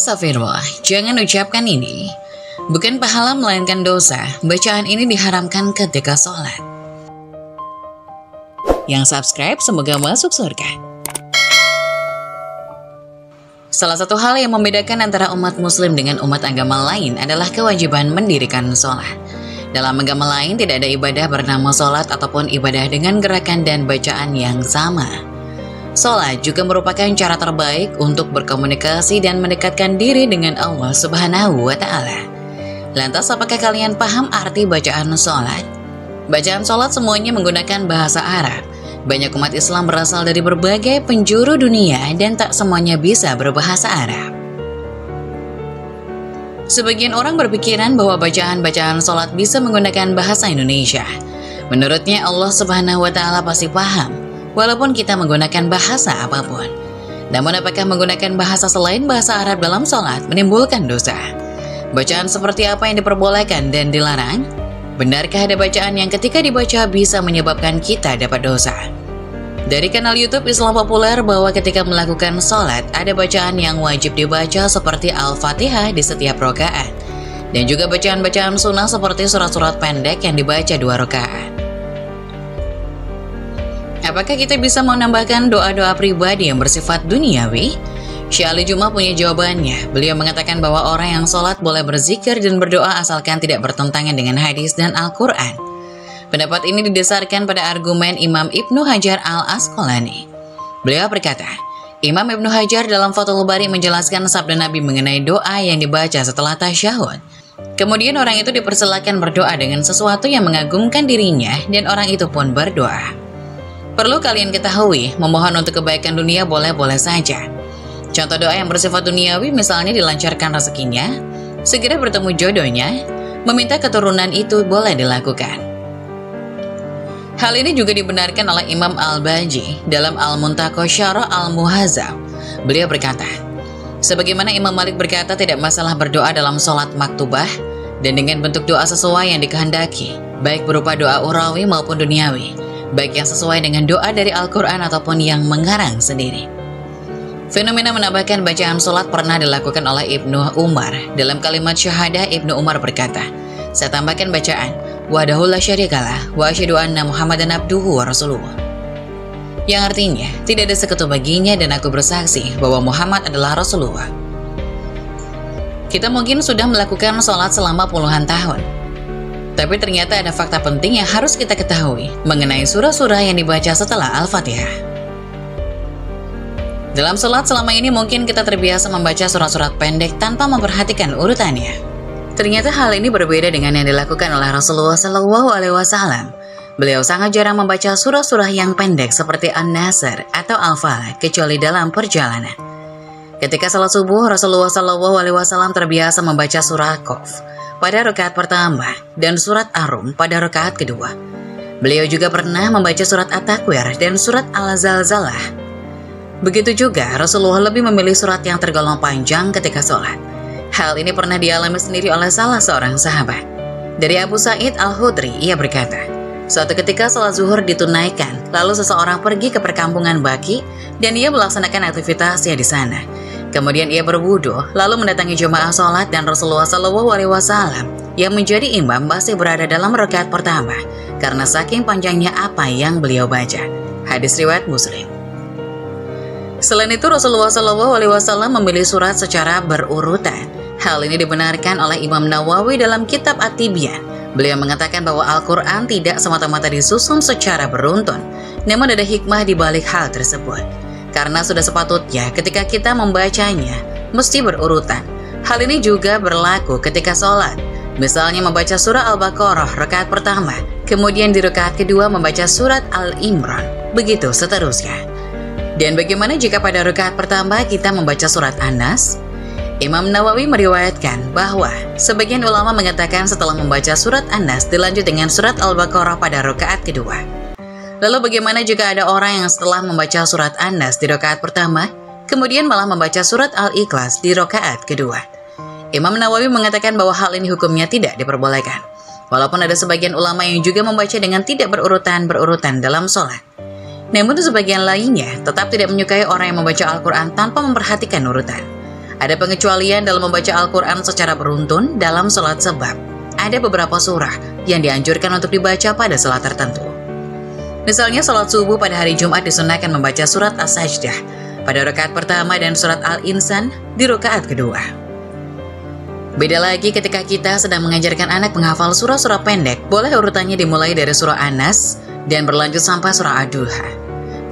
Astagfirullah, jangan ucapkan ini. Bukan pahala melainkan dosa. Bacaan ini diharamkan ketika sholat. Yang subscribe semoga masuk surga. Salah satu hal yang membedakan antara umat muslim dengan umat agama lain adalah kewajiban mendirikan sholat. Dalam agama lain tidak ada ibadah bernama sholat ataupun ibadah dengan gerakan dan bacaan yang sama. Sholat juga merupakan cara terbaik untuk berkomunikasi dan mendekatkan diri dengan Allah Subhanahu wa Ta'ala. Lantas, apakah kalian paham arti bacaan sholat? Bacaan sholat semuanya menggunakan bahasa Arab. Banyak umat Islam berasal dari berbagai penjuru dunia dan tak semuanya bisa berbahasa Arab. Sebagian orang berpikiran bahwa bacaan-bacaan sholat bisa menggunakan bahasa Indonesia. Menurutnya Allah Subhanahu wa Ta'ala pasti paham walaupun kita menggunakan bahasa apapun. Namun apakah menggunakan bahasa selain bahasa Arab dalam sholat menimbulkan dosa? Bacaan seperti apa yang diperbolehkan dan dilarang? Benarkah ada bacaan yang ketika dibaca bisa menyebabkan kita dapat dosa? Dari kanal YouTube Islam Populer bahwa ketika melakukan sholat ada bacaan yang wajib dibaca seperti Al-Fatihah di setiap rakaat. Dan juga bacaan-bacaan sunnah seperti surat-surat pendek yang dibaca 2 rakaat. Apakah kita bisa menambahkan doa-doa pribadi yang bersifat duniawi? Syekh Ali Juma punya jawabannya. Beliau mengatakan bahwa orang yang sholat boleh berzikir dan berdoa asalkan tidak bertentangan dengan hadis dan Al-Quran. Pendapat ini didasarkan pada argumen Imam Ibnu Hajar Al-Asqalani. Beliau berkata, Imam Ibnu Hajar dalam Fathul Bari menjelaskan sabda Nabi mengenai doa yang dibaca setelah tasyahud. Kemudian orang itu dipersilakan berdoa dengan sesuatu yang mengagumkan dirinya dan orang itu pun berdoa. Perlu kalian ketahui, memohon untuk kebaikan dunia boleh-boleh saja. Contoh doa yang bersifat duniawi misalnya dilancarkan rezekinya, segera bertemu jodohnya, meminta keturunan itu boleh dilakukan. Hal ini juga dibenarkan oleh Imam Al-Baji dalam Al-Muntaqo Syarah Al-Muhazzab. Beliau berkata, sebagaimana Imam Malik berkata tidak masalah berdoa dalam sholat maktubah dan dengan bentuk doa sesuai yang dikehendaki, baik berupa doa urawi maupun duniawi, baik yang sesuai dengan doa dari Al-Quran ataupun yang mengarang sendiri. Fenomena menambahkan bacaan sholat pernah dilakukan oleh Ibnu Umar. Dalam kalimat syahadah, Ibnu Umar berkata, saya tambahkan bacaan, wahdahu la syarikalah, wa asyhadu anna Muhammadan abduhu wa rasuluh. Yang artinya, tidak ada sekutu baginya dan aku bersaksi bahwa Muhammad adalah Rasulullah. Kita mungkin sudah melakukan sholat selama puluhan tahun. Tapi ternyata ada fakta penting yang harus kita ketahui mengenai surah-surah yang dibaca setelah Al-Fatihah. Dalam sholat selama ini mungkin kita terbiasa membaca surat-surat pendek tanpa memperhatikan urutannya. Ternyata hal ini berbeda dengan yang dilakukan oleh Rasulullah SAW. Beliau sangat jarang membaca surah-surah yang pendek seperti An-Nasr atau Al-Falaq kecuali dalam perjalanan. Ketika salat subuh, Rasulullah SAW terbiasa membaca surah Qaf pada rakaat pertama dan surat Ar-Rum pada rakaat kedua. Beliau juga pernah membaca surat At-Takwir dan surat Al-Zalzalah. Begitu juga Rasulullah lebih memilih surat yang tergolong panjang ketika sholat. Hal ini pernah dialami sendiri oleh salah seorang sahabat. Dari Abu Sa'id Al-Khudri, ia berkata, suatu ketika sholat zuhur ditunaikan, lalu seseorang pergi ke perkampungan Baki dan ia melaksanakan aktivitasnya di sana. Kemudian ia berwudu, lalu mendatangi jemaah sholat dan Rasulullah SAW yang menjadi imam masih berada dalam rakaat pertama karena saking panjangnya apa yang beliau baca. Hadis riwayat Muslim. Selain itu Rasulullah SAW memilih surat secara berurutan. Hal ini dibenarkan oleh Imam Nawawi dalam kitab At-Tibyan. Beliau mengatakan bahwa Al-Quran tidak semata-mata disusun secara beruntun, namun ada hikmah di balik hal tersebut. Karena sudah sepatutnya ketika kita membacanya, mesti berurutan. Hal ini juga berlaku ketika sholat. Misalnya membaca surah Al-Baqarah rakaat pertama, kemudian di rakaat kedua membaca surat Al-Imran, begitu seterusnya. Dan bagaimana jika pada rakaat pertama kita membaca surat An-Nas? Imam Nawawi meriwayatkan bahwa sebagian ulama mengatakan setelah membaca surat An-Nas dilanjut dengan surat Al-Baqarah pada rakaat kedua. Lalu bagaimana jika ada orang yang setelah membaca surat An-Nas di rakaat pertama, kemudian malah membaca surat Al-Ikhlas di rakaat kedua? Imam Nawawi mengatakan bahwa hal ini hukumnya tidak diperbolehkan. Walaupun ada sebagian ulama yang juga membaca dengan tidak berurutan dalam sholat. Namun sebagian lainnya tetap tidak menyukai orang yang membaca Al-Quran tanpa memperhatikan urutan. Ada pengecualian dalam membaca Al-Quran secara beruntun dalam sholat sebab ada beberapa surah yang dianjurkan untuk dibaca pada sholat tertentu. Misalnya sholat subuh pada hari Jumat disunahkan membaca surat As-Sajdah pada rakaat pertama dan surat Al-Insan di rakaat kedua. Beda lagi ketika kita sedang mengajarkan anak menghafal surah-surah pendek, boleh urutannya dimulai dari surah An-Nas dan berlanjut sampai surah Ad-Duha.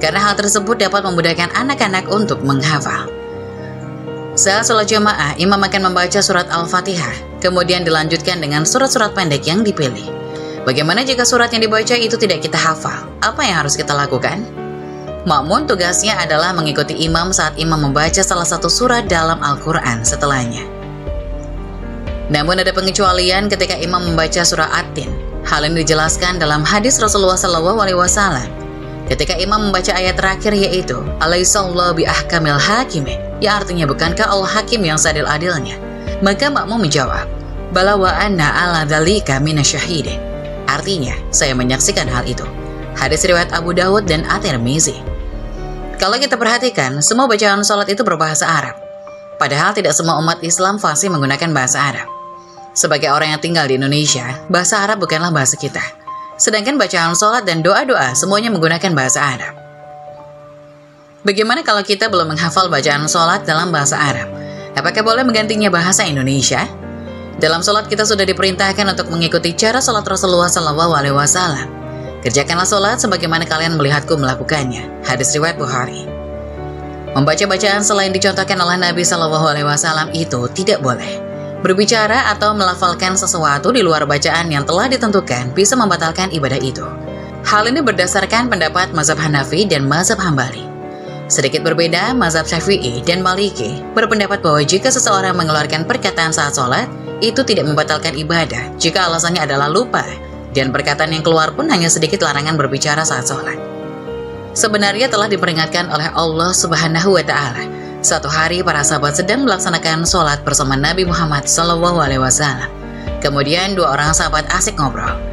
Karena hal tersebut dapat memudahkan anak-anak untuk menghafal. Saat sholat jamaah, imam akan membaca surat Al-Fatihah, kemudian dilanjutkan dengan surat-surat pendek yang dipilih. Bagaimana jika surat yang dibaca itu tidak kita hafal? Apa yang harus kita lakukan? Makmum tugasnya adalah mengikuti imam saat imam membaca salah satu surat dalam Al-Quran setelahnya. Namun ada pengecualian ketika imam membaca surah At-Tin. Hal ini dijelaskan dalam hadis Rasulullah SAW. Ketika imam membaca ayat terakhir yaitu Alaihissallahu bi ahkamil hakimin, yang artinya bukankah Allah hakim yang seadil-adilnya? Maka makmum menjawab, Bala wa anna ala dzalika minasyahidin. Artinya, saya menyaksikan hal itu. Hadis riwayat Abu Dawud dan At-Tirmizi. Kalau kita perhatikan, semua bacaan sholat itu berbahasa Arab. Padahal tidak semua umat Islam fasih menggunakan bahasa Arab. Sebagai orang yang tinggal di Indonesia, bahasa Arab bukanlah bahasa kita. Sedangkan bacaan sholat dan doa-doa semuanya menggunakan bahasa Arab. Bagaimana kalau kita belum menghafal bacaan sholat dalam bahasa Arab? Apakah boleh menggantinya bahasa Indonesia? Dalam sholat kita sudah diperintahkan untuk mengikuti cara sholat Rasulullah SAW. Kerjakanlah sholat sebagaimana kalian melihatku melakukannya. Hadis riwayat Bukhari. Membaca bacaan selain dicontohkan oleh Nabi SAW itu tidak boleh. Berbicara atau melafalkan sesuatu di luar bacaan yang telah ditentukan bisa membatalkan ibadah itu. Hal ini berdasarkan pendapat mazhab Hanafi dan mazhab Hambali. Sedikit berbeda, mazhab Syafi'i dan Maliki berpendapat bahwa jika seseorang mengeluarkan perkataan saat sholat, itu tidak membatalkan ibadah jika alasannya adalah lupa, dan perkataan yang keluar pun hanya sedikit larangan berbicara saat sholat. Sebenarnya telah diperingatkan oleh Allah Subhanahu wa Ta'ala. Suatu hari para sahabat sedang melaksanakan sholat bersama Nabi Muhammad SAW. Kemudian dua orang sahabat asik ngobrol.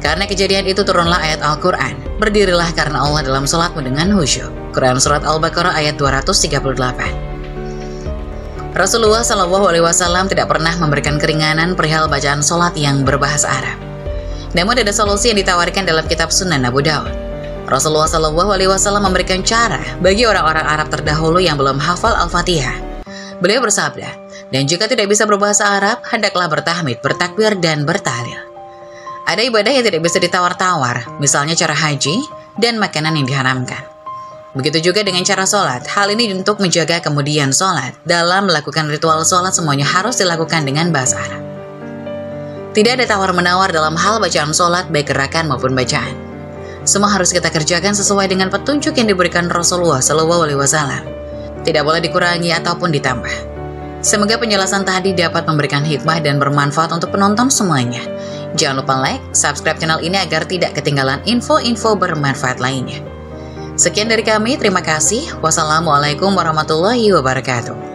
Karena kejadian itu turunlah ayat Al-Quran. Berdirilah karena Allah dalam sholatmu dengan khusyuk. Quran Surat Al-Baqarah ayat 238. Rasulullah SAW tidak pernah memberikan keringanan perihal bacaan sholat yang berbahasa Arab. Namun ada solusi yang ditawarkan dalam kitab Sunan Abu Dawud. Rasulullah SAW memberikan cara bagi orang-orang Arab terdahulu yang belum hafal Al-Fatihah. Beliau bersabda, dan jika tidak bisa berbahasa Arab, hendaklah bertahmid, bertakbir, dan bertahlil. Ada ibadah yang tidak bisa ditawar-tawar, misalnya cara haji dan makanan yang diharamkan. Begitu juga dengan cara sholat. Hal ini untuk menjaga kemudian sholat. Dalam melakukan ritual sholat semuanya harus dilakukan dengan bahasa Arab. Tidak ada tawar-menawar dalam hal bacaan sholat, baik gerakan maupun bacaan. Semua harus kita kerjakan sesuai dengan petunjuk yang diberikan Rasulullah SAW. Tidak boleh dikurangi ataupun ditambah. Semoga penjelasan tadi dapat memberikan hikmah dan bermanfaat untuk penonton semuanya. Jangan lupa like, subscribe channel ini agar tidak ketinggalan info-info bermanfaat lainnya. Sekian dari kami, terima kasih. Wassalamualaikum warahmatullahi wabarakatuh.